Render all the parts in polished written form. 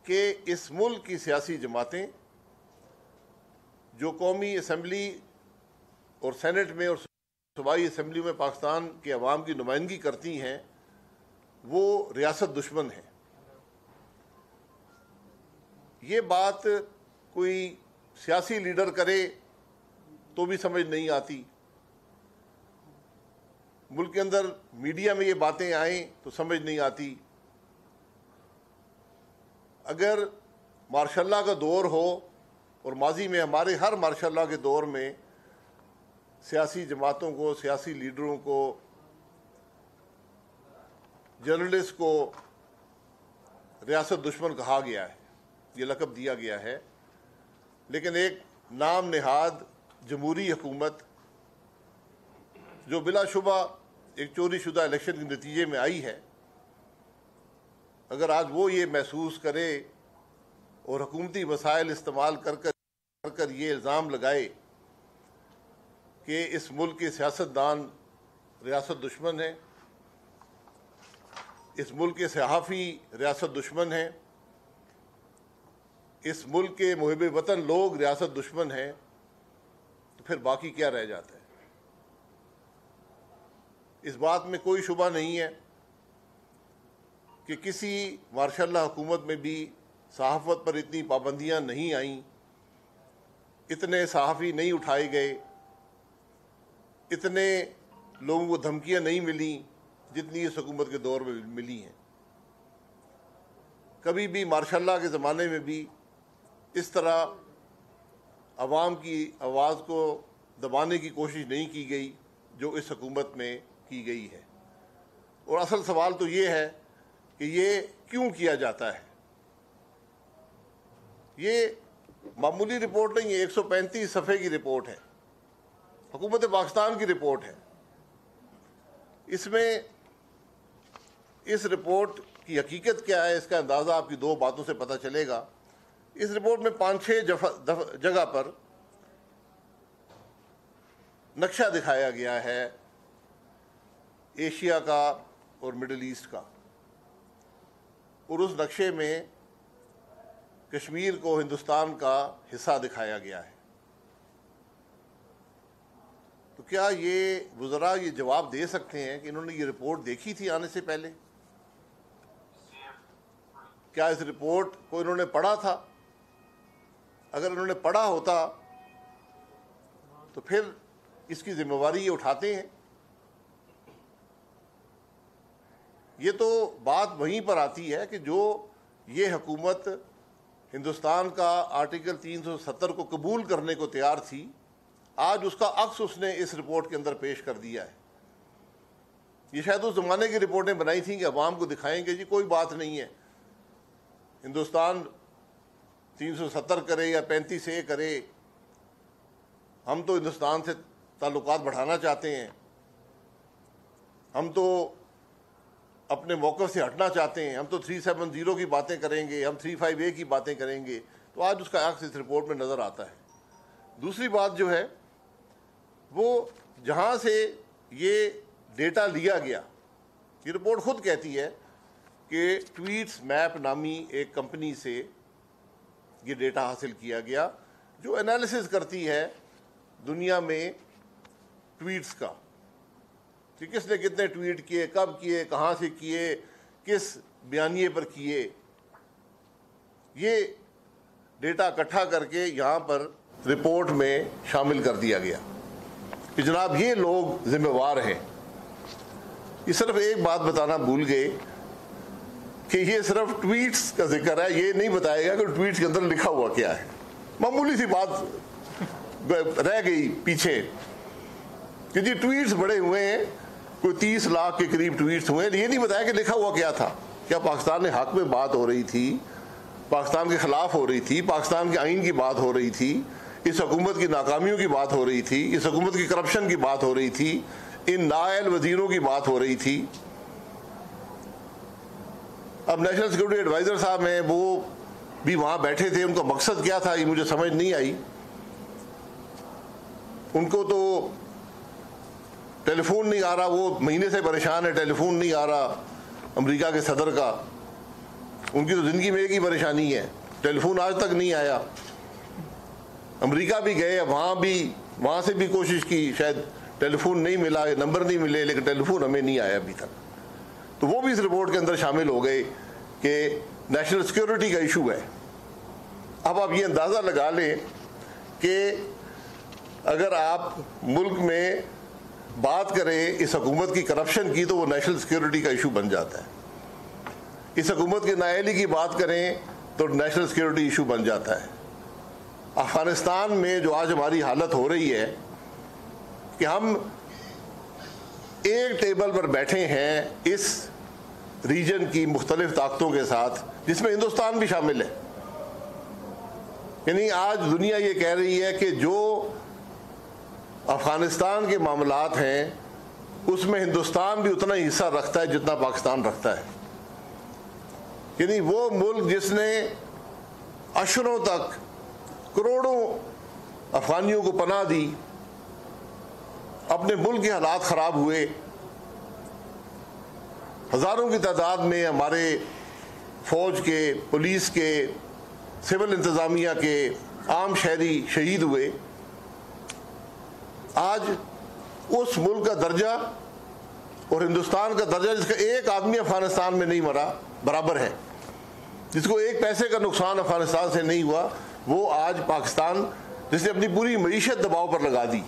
कि इस मुल्क की सियासी जमातें जो कौमी असम्बली और सेनेट में और सूबाई असम्बली में पाकिस्तान के अवाम की नुमाइंदगी करती हैं वो रियासत दुश्मन है। ये बात कोई सियासी लीडर करे तो भी समझ नहीं आती, मुल्क के अंदर मीडिया में ये बातें आएं तो समझ नहीं आती। अगर मार्शल का दौर हो और माजी में हमारे हर मार्शल के दौर में सियासी जमातों को, सियासी लीडरों को, जर्नलिस्ट को रियासत दुश्मन कहा गया है, ये लक़ब दिया गया है, लेकिन एक नाम नहाद जमहूरी हुकूमत जो बिलाशुबा एक चोरीशुदा इलेक्शन के नतीजे में आई है, अगर आज वो ये महसूस करे और हुकूमती वसाइल इस्तेमाल कर ये इल्ज़ाम लगाए कि इस मुल्क के सियासतदान रियासत दुश्मन है, इस मुल्क के सहाफ़ी रियासत दुश्मन है, इस मुल्क के मुहिब वतन लोग रियासत दुश्मन हैं, तो फिर बाकी क्या रह जाता है? इस बात में कोई शुबा नहीं है कि किसी मार्शल हुकूमत में भी सहाफ़त पर इतनी पाबंदियां नहीं आईं, इतने सहाफ़ी नहीं उठाए गए, इतने लोगों को धमकियां नहीं मिली जितनी इस हुकूमत के दौर में मिली हैं। कभी भी मार्शल के ज़माने में भी इस तरह अवाम की आवाज़ को दबाने की कोशिश नहीं की गई जो इस हुकूमत में की गई है। और असल सवाल तो ये है कि ये क्यों किया जाता है। ये मामूली रिपोर्ट नहीं है, 135 सफ़े की रिपोर्ट है, हुकूमत पाकिस्तान की रिपोर्ट है। इसमें इस रिपोर्ट की हकीकत क्या है इसका अंदाज़ा आपकी दो बातों से पता चलेगा। इस रिपोर्ट में 5-6 जगह पर नक्शा दिखाया गया है एशिया का और मिडिल ईस्ट का, और उस नक्शे में कश्मीर को हिंदुस्तान का हिस्सा दिखाया गया है। तो क्या ये वज़रा ये जवाब दे सकते हैं कि इन्होंने ये रिपोर्ट देखी थी आने से पहले? क्या इस रिपोर्ट को इन्होंने पढ़ा था? अगर इन्होंने पढ़ा होता तो फिर इसकी जिम्मेवारी ये उठाते हैं। ये तो बात वहीं पर आती है कि जो ये हुकूमत हिंदुस्तान का आर्टिकल 370 को कबूल करने को तैयार थी, आज उसका अक्स उसने इस रिपोर्ट के अंदर पेश कर दिया है। ये शायद उस ज़माने की रिपोर्टें बनाई थी कि अवाम को दिखाएंगे जी कोई बात नहीं है, हिंदुस्तान 370 करे या 35A करे, हम तो हिंदुस्तान से ताल्लुकात बढ़ाना चाहते हैं, हम तो अपने मौक़िफ़ से हटना चाहते हैं, हम तो 370 की बातें करेंगे, हम 35A की बातें करेंगे। तो आज उसका अक्स इस रिपोर्ट में नज़र आता है। दूसरी बात जो है वो जहाँ से ये डेटा लिया गया, ये रिपोर्ट ख़ुद कहती है कि ट्वीट्स मैप नामी एक कंपनी से ये डेटा हासिल किया गया जो एनालिसिस करती है दुनिया में ट्वीट्स का कि किसने कितने ट्वीट किए, कब किए, कहाँ से किए, किस बयानिए पर किए। ये डेटा इकट्ठा करके यहाँ पर रिपोर्ट में शामिल कर दिया गया कि जनाब ये लोग जिम्मेवार हैं। ये सिर्फ एक बात बताना भूल गए कि ये सिर्फ ट्वीट्स का जिक्र है, ये नहीं बताएगा कि ट्वीट्स के अंदर लिखा हुआ क्या है। मामूली सी बात रह गई पीछे कि जी ट्वीट्स बड़े हुए हैं, कोई 30 लाख के करीब ट्वीट्स हुए, ये नहीं बताया कि लिखा हुआ क्या था। क्या पाकिस्तान के हक में बात हो रही थी, पाकिस्तान के ख़िलाफ़ हो रही थी, पाकिस्तान के आइन की बात हो रही थी, इस हुकूमत की नाकामियों की बात हो रही थी, इस हुकूमत की करप्शन की बात हो रही थी, इन नाअहल वज़ीरों की बात हो रही थी। अब नेशनल सिक्योरिटी एडवाइज़र साहब हैं, वो भी वहाँ बैठे थे, उनका मकसद क्या था ये मुझे समझ नहीं आई। उनको तो टेलीफोन नहीं आ रहा, वो महीने से परेशान है, टेलीफोन नहीं आ रहा अमेरिका के सदर का। उनकी तो ज़िंदगी में एक ही परेशानी है, टेलीफोन आज तक नहीं आया। अमेरिका भी गए, वहाँ से भी कोशिश की, शायद टेलीफोन नहीं मिला, नंबर नहीं मिले, लेकिन टेलीफोन हमें नहीं आया अभी तक। तो वो भी इस रिपोर्ट के अंदर शामिल हो गए कि नेशनल सिक्योरिटी का इशू है। अब आप ये अंदाज़ा लगा लें कि अगर आप मुल्क में बात करें इस हुकूमत की करप्शन की, तो वो नेशनल सिक्योरिटी का इशू बन जाता है। इस हुकूमत की नाअहली की बात करें तो नेशनल सिक्योरिटी इशू बन जाता है। अफगानिस्तान में जो आज हमारी हालत हो रही है कि हम एक टेबल पर बैठे हैं इस रीजन की मुख्तलिफ ताकतों के साथ, जिसमें हिंदुस्तान भी शामिल है। यानी आज दुनिया ये कह रही है कि जो अफगानिस्तान के मामलात हैं उसमें हिंदुस्तान भी उतना ही हिस्सा रखता है जितना पाकिस्तान रखता है। यानी वो मुल्क जिसने अशरों तक करोड़ों अफगानियों को पनाह दी, अपने मुल्क के हालात ख़राब हुए, हज़ारों की तादाद में हमारे फ़ौज के, पुलिस के, सिविल इंतज़ामिया के, आम शहरी शहीद हुए। आज उस मुल्क का दर्जा और हिंदुस्तान का दर्जा, जिसका एक आदमी अफगानिस्तान में नहीं मरा, बराबर है, जिसको एक पैसे का नुकसान अफगानिस्तान से नहीं हुआ, वो आज पाकिस्तान जिसने अपनी पूरी मईशत दबाव पर लगा दी।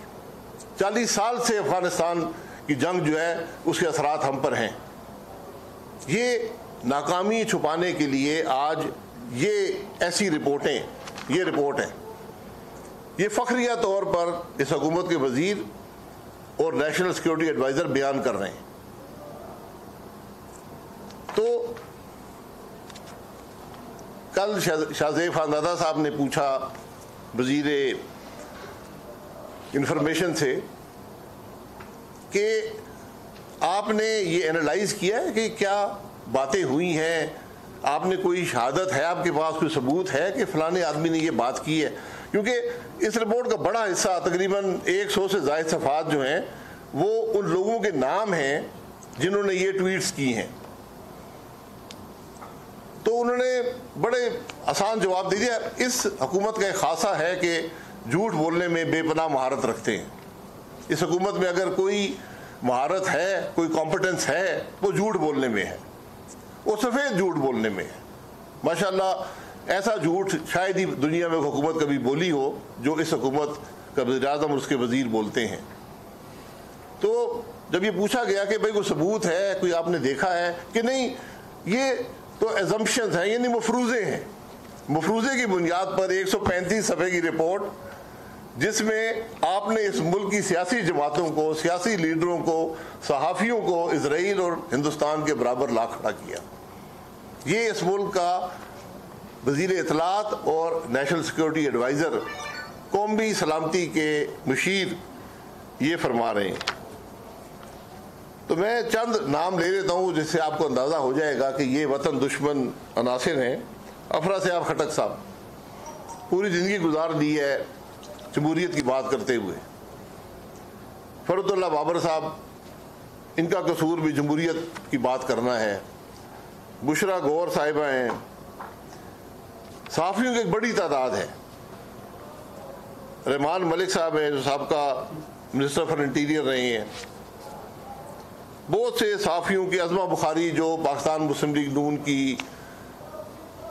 40 साल से अफगानिस्तान की जंग जो है उसके असरात हम पर हैं। ये नाकामी छुपाने के लिए आज ये ऐसी रिपोर्टें, ये रिपोर्ट है, ये फखरिया तौर पर इस हुकूमत के वजीर और नेशनल सिक्योरिटी एडवाइज़र बयान कर रहे हैं। तो कल शाहज़ेब खानदादा साहब ने पूछा वजीर इंफॉर्मेशन से कि आपने ये एनालाइज किया है कि क्या बातें हुई हैं, आपने कोई शहादत है, आपके पास कोई सबूत है कि फ़लाने आदमी ने ये बात की है? क्योंकि इस रिपोर्ट का बड़ा हिस्सा, तकरीबन 100 से ज़ायद सफ़ात जो हैं, वो उन लोगों के नाम हैं जिन्होंने ये ट्वीट्स की हैं। तो उन्होंने बड़े आसान जवाब दे दिया। इस हुकूमत का एक खासा है कि झूठ बोलने में बेपनाह महारत रखते हैं। इस हुकूमत में अगर कोई महारत है, कोई कॉम्पिटेंस है, वो झूठ बोलने में है, वो सफ़ेद झूठ बोलने में है। माशाअल्लाह ऐसा झूठ शायद ही दुनिया में हुकूमत कभी बोली हो जो इस हुकूमत का वज़ीर-ए-आज़म और उसके वज़ीर बोलते हैं। तो जब ये पूछा गया कि भाई कोई सबूत है, कोई आपने देखा है कि नहीं, ये तो एजम्पशंस हैं, यानी मफरूज़े हैं। मफरूज़े की बुनियाद पर 135 सफ़े की रिपोर्ट, जिसमें आपने इस मुल्क की सियासी जमातों को, सियासी लीडरों को, सहाफ़ियों को इजराइल और हिंदुस्तान के बराबर ला खड़ा किया। ये इस मुल्क का वज़ीर इत्तलात और नेशनल सिक्योरिटी एडवाइज़र, कौमी सलामती के मुशीर ये फरमा रहे हैं। तो मैं चंद नाम ले लेता हूँ जिससे आपको अंदाज़ा हो जाएगा कि ये वतन दुश्मन अनासिर हैं। अफरा सियाब खटक साहब पूरी ज़िंदगी गुजार दी है जमहूरियत की बात करते हुए। फरुद्दौला बाबर साहब, इनका कसूर भी जमहूरियत की बात करना है। बुशरा गौर साहिबा हैं। सहाफ़ियों की एक बड़ी तादाद है। रहमान मलिक साहब हैं जो साबका मिनिस्टर फॉर इंटीरियर रहे हैं। बहुत से सहाफ़ियों की, अज़मा बुखारी जो पाकिस्तान मुस्लिम लीग नून की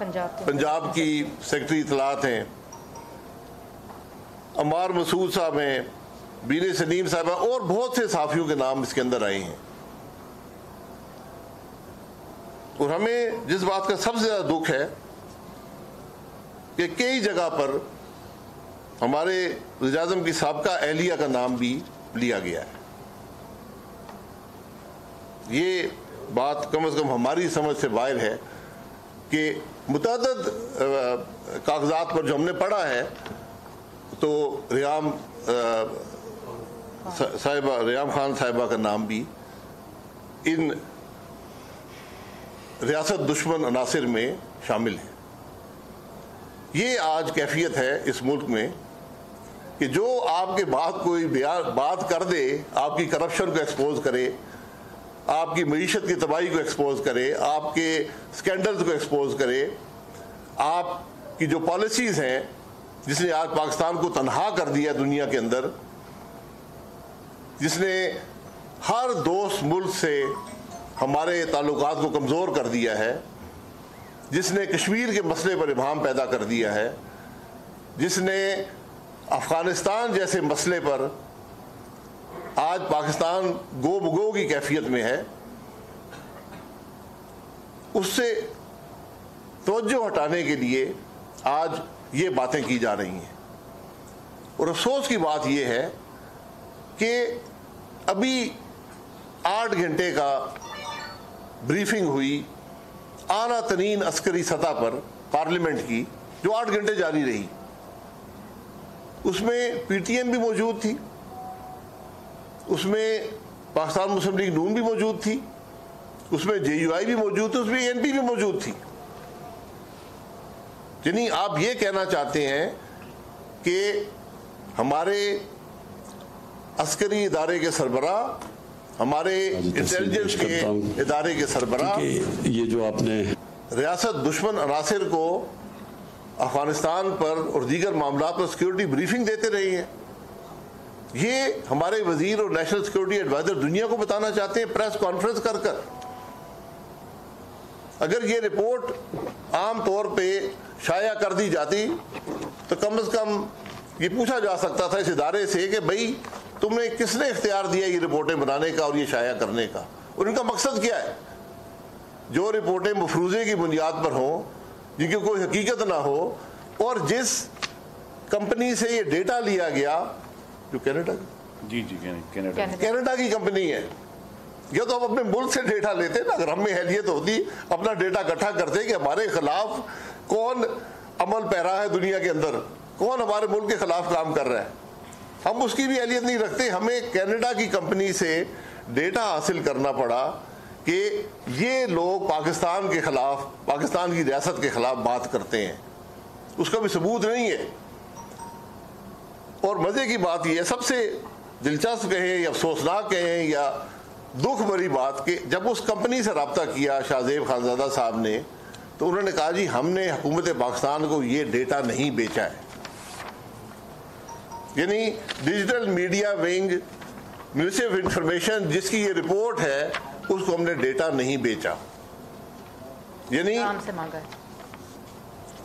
पंजाब की सेक्रेटरी इत्तलात हैं, अमार मसूद साहब हैं, बीने सलीम साहब हैं, और बहुत से सहाफ़ियों के नाम इसके अंदर आए हैं। और हमें जिस बात का सबसे ज़्यादा दुख है कि कई जगह पर हमारे वज़ीर-ए-आज़म की साबका एहलिया का नाम भी लिया गया है। ये बात कम से कम हमारी समझ से बाहर है कि मुतअद्दिद कागजात पर जो हमने पढ़ा है, तो रियाम खान साहिबा का नाम भी इन रियासत दुश्मन अनासिर में शामिल है। ये आज कैफियत है इस मुल्क में कि जो आपके बाद कोई बात कर दे, आपकी करप्शन को एक्सपोज करे, आपकी मईशत की तबाही को एक्सपोज करे, आपके स्कैंडल्स को एक्सपोज करे, आपकी जो पॉलिसीज हैं जिसने आज पाकिस्तान को तनहा कर दिया दुनिया के अंदर, जिसने हर दोस्त मुल्क से हमारे ताल्लुकात को कमज़ोर कर दिया है, जिसने कश्मीर के मसले पर इबाहम पैदा कर दिया है, जिसने अफ़गानिस्तान जैसे मसले पर आज पाकिस्तान गो बगो की कैफियत में है, उससे तवज्जो हटाने के लिए आज ये बातें की जा रही हैं। और अफसोस की बात यह है कि अभी 8 घंटे का ब्रीफिंग हुई आला तरीन अस्करी सतह पर पार्लियामेंट की, जो 8 घंटे जारी रही। उसमें PTM भी मौजूद थी, उसमें पाकिस्तान मुस्लिम लीग नून भी मौजूद थी, उसमें JUI भी मौजूद थी, उसमें ANP भी मौजूद थी। यानी आप ये कहना चाहते हैं कि हमारे अस्करी इदारे के सरबराह, हमारे इंटेलिजेंस के इदारे के सरबराह ये जो आपने रियासत दुश्मन अनासिर को अफगानिस्तान पर और दीगर मामला पर सिक्योरिटी ब्रीफिंग देते रहे हैं। ये हमारे वजीर और नेशनल सिक्योरिटी एडवाइजर दुनिया को बताना चाहते हैं प्रेस कॉन्फ्रेंस कर कर। अगर ये रिपोर्ट आम तौर पे शाया कर दी जाती तो कम से कम ये पूछा जा सकता था इस इदारे से कि भाई तुमने किसने इख्तियार दिया ये रिपोर्टें बनाने का और ये शाया करने का, और इनका मकसद क्या है। जो रिपोर्टें मफरूजे की बुनियाद पर हों, जिनकी कोई हकीकत ना हो, और जिस कंपनी से ये डेटा लिया गया, जो कनाडा की कंपनी है, ये तो हम अपने मुल्क से डेटा लेते ना। अगर हमें हैलियत होती अपना डेटा इकट्ठा करते कि हमारे खिलाफ कौन अमल पैरा है दुनिया के अंदर, कौन हमारे मुल्क के खिलाफ काम कर रहा है, हम उसकी भी हैलियत नहीं रखते। हमें कनाडा की कंपनी से डेटा हासिल करना पड़ा कि ये लोग पाकिस्तान के खिलाफ, पाकिस्तान की रियासत के खिलाफ बात करते हैं, उसका भी सबूत नहीं है। और मजे की बात यह, सबसे दिलचस्प कहें या अफसोसनाक कहें या दुख भरी बात कि जब उस कंपनी से रब्ता किया शाहजेब खानजादा साहब ने, तो उन्होंने कहा जी हमने हुकूमत पाकिस्तान को ये डेटा नहीं बेचा है। यानी digital media wing, ministry of information जिसकी ये रिपोर्ट है, उसको हमने डेटा नहीं बेचा, यानी से मांगा है।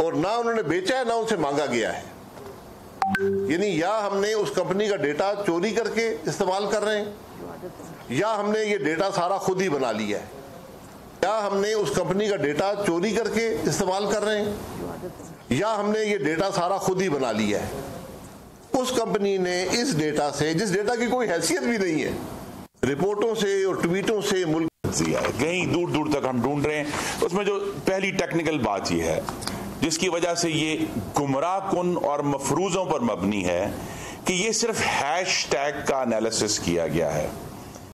और ना उन्होंने बेचा है ना उनसे मांगा गया है। यानी या हमने उस कंपनी का डेटा चोरी करके इस्तेमाल कर रहे हैं, या हमने ये डेटा सारा खुद ही बना लिया है, या हमने उस कंपनी का डेटा चोरी करके इस्तेमाल कर रहे हैं, या हमने ये डेटा सारा खुद ही बना लिया है। उस कंपनी ने इस डेटा से, जिस डेटा की कोई हैसियत भी नहीं है, रिपोर्टों से और ट्वीटों से मुल्क कहीं दूर दूर तक हम ढूंढ रहे हैं। उसमें जो पहली टेक्निकल बात यह है जिसकी वजह से ये गुमराह कुन और मफरूजों पर मबनी है कि ये सिर्फ हैशटैग का एनालिसिस किया गया है।